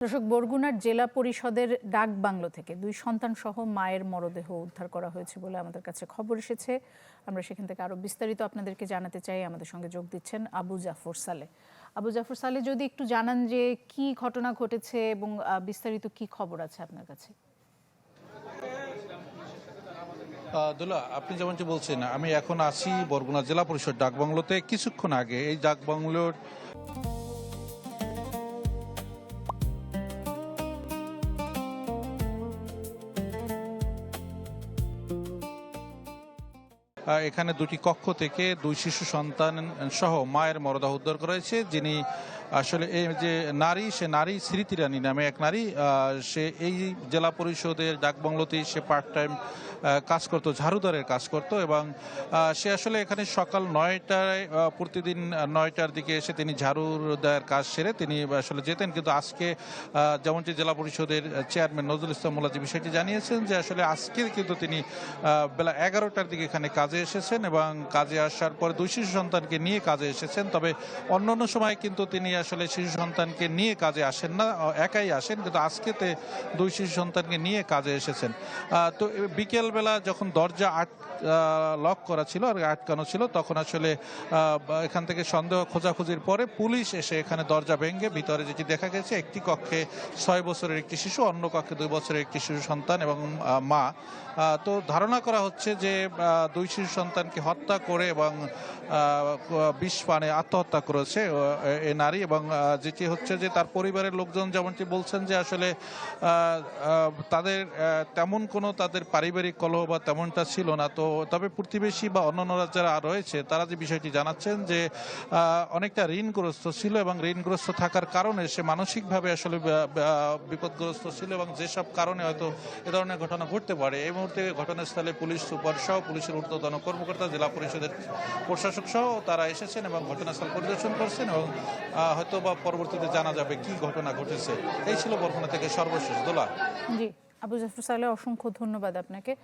দর্শক, বরগুনার জেলা পরিষদের ডাক বাংলো থেকে 2 সন্তান সহ মায়ের মরদেহ উদ্ধার করা হয়েছে বলে আমাদের কাছে খবর এসেছে। আমরা সেখান থেকে আরো বিস্তারিত আপনাদেরকে জানাতে চাই। আমাদের সঙ্গে যোগ দিচ্ছেন আবু জাফর সালেহ। আবু জাফর সালেহ, যদি একটু জানান যে কি ঘটনা ঘটেছে এবং বিস্তারিত কি খবর আছে আপনার কাছে। দুলা, আপনি যেমনটি বলছেন, আমি এখন আছি বরগুনা জেলা পরিষদ ডাকবাংলোতে। কিছুক্ষণ আগে এই ডাকবাংলোর এখানে দুটি কক্ষ থেকে 2 শিশু সন্তান সহ মায়ের মরদেহ উদ্ধার করা হয়েছে। যিনি আসলে এই যে নারী, সে নারী স্মৃতি রানী নামে এক নারী। সে এই জেলা পরিষদের ডাকবাংলোতেই সে পার্ট টাইম কাজ করতো, ঝাড়ুদারের কাজ করতো এবং সে আসলে এখানে সকাল 9টায় প্রতিদিন 9টার দিকে এসে তিনি ঝাড়ুর দেওয়ার কাজ সেরে তিনি আসলে যেতেন। কিন্তু আজকে যেমনটি জেলা পরিষদের চেয়ারম্যান নজরুল ইসলাম মোল্লা যে বিষয়টি জানিয়েছেন যে আসলে আজকে কিন্তু তিনি বেলা 11টার দিকে এখানে কাজে এসেছেন এবং কাজে আসার পর 2 শিশু সন্তানকে নিয়ে কাজে এসেছেন। তবে অন্যান্য সময় কিন্তু তিনি আসলে শিশু সন্তানকে নিয়ে কাজে আসেন না, একাই আসেন, কিন্তু আজকেতে 2 শিশু সন্তানকে নিয়ে কাজে এসেছেন। তো বিকেলবেলা যখন দরজা লক করা ছিল আর আটকানো ছিল, তখন আসলে এখান থেকে সন্দেহ খোঁজাখুঁজির পরে পুলিশ এসে এখানে দরজা ভেঙে ভিতরে যেটি দেখা গেছে, একটি কক্ষে 6 বছরের একটি শিশু, অন্য কক্ষে 2 বছরের একটি শিশু সন্তান এবং মা। তো ধারণা করা হচ্ছে যে 2 শিশু সন্তানকে হত্যা করে এবং বিষ পানে আত্মহত্যা করেছে এ নারী। এবং যেটি হচ্ছে যে তার পরিবারের লোকজন যেমনটি বলছেন যে আসলে তাদের তেমন কোনো তাদের পারিবারিক কলহ বা তেমনটা ছিল না। তো তবে প্রতিবেশী বা অন্যান্যরা যারা রয়েছে তারা যে বিষয়টি জানাচ্ছেন যে অনেকটা ঋণগ্রস্ত ছিল এবং ঋণগ্রস্ত থাকার কারণে সে মানসিকভাবে আসলে বিপদগ্রস্ত ছিল এবং যেসব কারণে হয়তো এ ধরনের ঘটনা ঘটতে পারে। এই মুহূর্তে ঘটনাস্থলে পুলিশ সুপার সহ পুলিশের ঊর্ধ্বতন কর্মকর্তা, জেলা পরিষদের প্রশাসক সহ তারা এসেছেন এবং ঘটনাস্থল পরিদর্শন করছেন এবং হয়তো বা পরবর্তীতে জানা যাবে কি ঘটনা ঘটেছে। এই ছিল বরগুনা থেকে সর্বশেষ। দোলা। জি, আবু জাফর সালেহ, অসংখ্য ধন্যবাদ আপনাকে।